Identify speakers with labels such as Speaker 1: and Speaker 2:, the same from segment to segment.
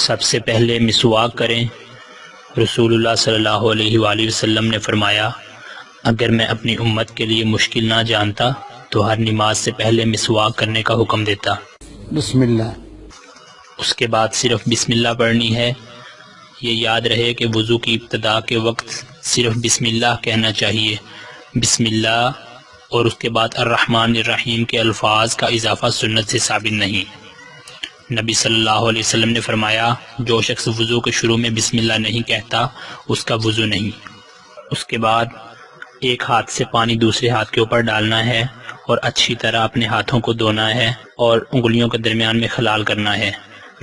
Speaker 1: سب سے پہلے مسواک کریں۔ رسول اللہ صلی اللہ علیہ وآلہ وسلم نے فرمایا، اگر میں اپنی امت کے لیے مشکل نہ جانتا تو ہر نماز سے پہلے مسواک کرنے کا حکم دیتا۔
Speaker 2: بسم اللہ۔
Speaker 1: اس کے بعد صرف بسم اللہ پڑھنی ہے۔ یہ یاد رہے کہ وضو کی ابتدا کے وقت صرف بسم اللہ کہنا چاہیے، بسم اللہ، اور اس کے بعد الرحمن الرحیم کے الفاظ کا اضافہ سنت سے ثابت نہیں۔ نبی صلی اللہ علیہ وسلم نے فرمایا، جو شخص وضو کے شروع میں بسم اللہ نہیں کہتا اس کا وضو نہیں۔ اس کے بعد ایک ہاتھ سے پانی دوسرے ہاتھ کے اوپر ڈالنا ہے اور اچھی طرح اپنے ہاتھوں کو دھونا ہے اور انگلیوں کے درمیان میں خلال کرنا ہے۔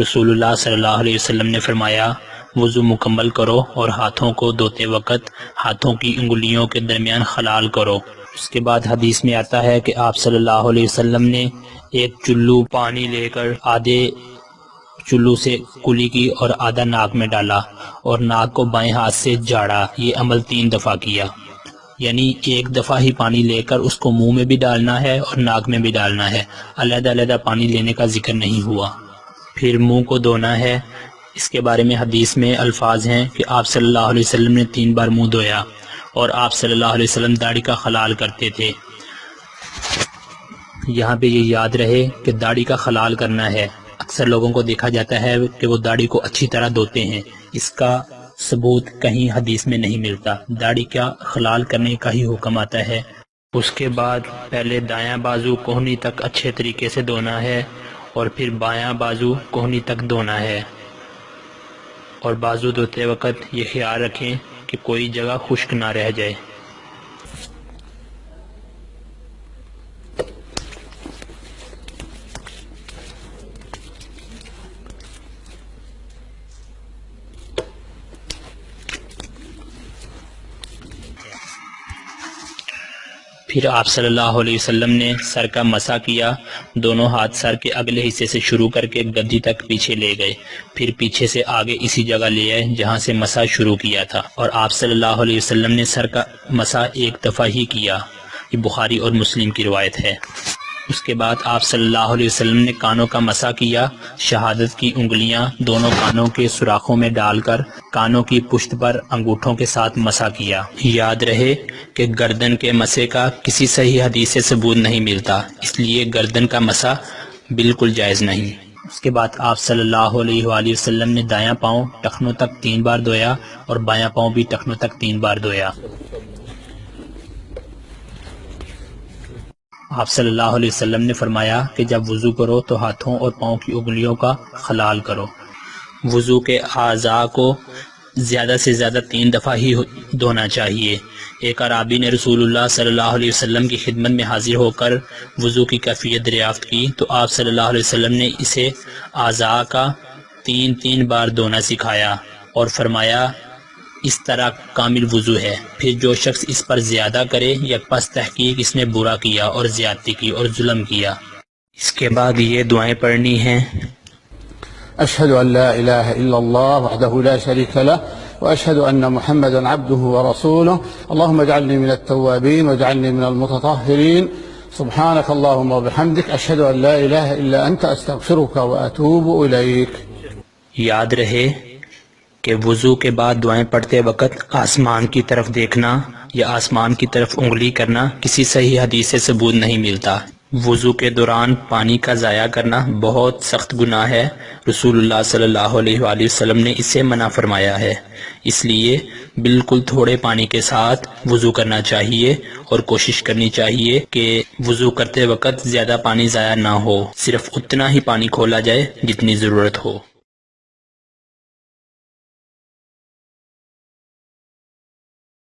Speaker 1: رسول اللہ صلی اللہ علیہ وسلم نے فرمایا، وضو مکمل کرو اور ہاتھوں کو دھوتے وقت ہاتھوں کی انگلیوں کے درمیان خلال کرو۔ اس کے بعد حدیث میں آتا ہے کہ آپ صلی اللہ علیہ وسلم نے ایک چلو پانی لے کر آدھے چلو سے کلی کی اور آدھا ناک میں ڈالا اور ناک کو بائیں ہاتھ سے جھاڑا۔ یہ عمل 3 دفعہ کیا، یعنی ایک دفعہ ہی پانی لے کر اس کو منہ میں بھی ڈالنا ہے اور ناک میں بھی ڈالنا ہے، علیحدہ علیحدہ پانی لینے کا ذکر نہیں ہوا۔ پھر منہ کو دھونا ہے۔ اس کے بارے میں حدیث میں الفاظ ہیں کہ آپ صلی اللہ علیہ وسلم نے 3 بار منہ دھویا اور آپ صلی اللہ علیہ وسلم داڑھی کا خلال کرتے تھے۔ یہاں پہ یہ یاد رہے کہ داڑھی کا خلال کرنا ہے۔ اکثر لوگوں کو دیکھا جاتا ہے کہ وہ داڑھی کو اچھی طرح دھوتے ہیں، اس کا ثبوت کہیں حدیث میں نہیں ملتا۔ داڑھی کا خلال کرنے کا ہی حکم آتا ہے۔ اس کے بعد پہلے دایاں بازو کوہنی تک اچھے طریقے سے دھونا ہے اور پھر بایاں بازو کوہنی تک دھونا ہے، اور بازو دھوتے وقت یہ خیال رکھیں کہ کوئی جگہ خشک نہ رہ جائے۔ پھر آپ صلی اللہ علیہ وسلم نے سر کا مسح کیا، دونوں ہاتھ سر کے اگلے حصے سے شروع کر کے گدی تک پیچھے لے گئے، پھر پیچھے سے آگے اسی جگہ لے آئے جہاں سے مسح شروع کیا تھا، اور آپ صلی اللہ علیہ وسلم نے سر کا مسح ایک دفعہ ہی کیا۔ یہ بخاری اور مسلم کی روایت ہے۔ اس کے بعد آپ صلی اللہ علیہ وسلم نے کانوں کا مسح کیا، شہادت کی انگلیاں دونوں کانوں کے سوراخوں میں ڈال کر کانوں کی پشت پر انگوٹھوں کے ساتھ مسح کیا۔ یاد رہے کہ گردن کے مسح کا کسی صحیح حدیث سے ثبوت نہیں ملتا، اس لیے گردن کا مسح بالکل جائز نہیں۔ اس کے بعد آپ صلی اللہ علیہ وآلہ وسلم نے دایاں پاؤں ٹخنوں تک 3 بار دھویا اور بایاں پاؤں بھی ٹخنوں تک 3 بار دھویا۔ آپ صلی اللہ علیہ وسلم نے فرمایا کہ جب وضو کرو تو ہاتھوں اور پاؤں کی انگلیوں کا خلال کرو۔ وضو کے اعضاء کو زیادہ سے زیادہ 3 دفعہ ہی دھونا چاہیے۔ ایک اعرابی نے رسول اللہ صلی اللہ علیہ وسلم کی خدمت میں حاضر ہو کر وضو کی کیفیت دریافت کی تو آپ صلی اللہ علیہ وسلم نے اسے اعضاء کا 3 بار دھونا سکھایا اور فرمایا، اس طرح کامل وضو ہے۔ پھر جو شخص اس پر زیادہ کرے یا پس تحقیق اس نے برا کیا اور زیادتی کی اور ظلم کیا۔ اس کے بعد یہ دعائیں پڑھنی ہیں۔
Speaker 2: اشہد ان لا الہ الا اللہ وحدہ لا شریک لہ واشہد ان محمدا عبدہ ورسولہ اللہم اجعلنی من التوابین واجعلنی من المتطہرین سبحانک اللہم وبحمدک اشہد ان لا الہ الا انت استغفرک واتوب الیک۔
Speaker 1: یاد رہے کہ وضو کے بعد دعائیں پڑھتے وقت آسمان کی طرف دیکھنا یا آسمان کی طرف انگلی کرنا کسی صحیح حدیث سے ثبوت نہیں ملتا۔ وضو کے دوران پانی کا ضائع کرنا بہت سخت گناہ ہے۔ رسول اللہ صلی اللہ علیہ وآلہ وسلم نے اسے منع فرمایا ہے، اس لیے بالکل تھوڑے پانی کے ساتھ وضو کرنا چاہیے اور کوشش کرنی چاہیے کہ وضو کرتے وقت زیادہ پانی ضائع نہ ہو، صرف اتنا ہی پانی کھولا جائے جتنی ضرورت ہو۔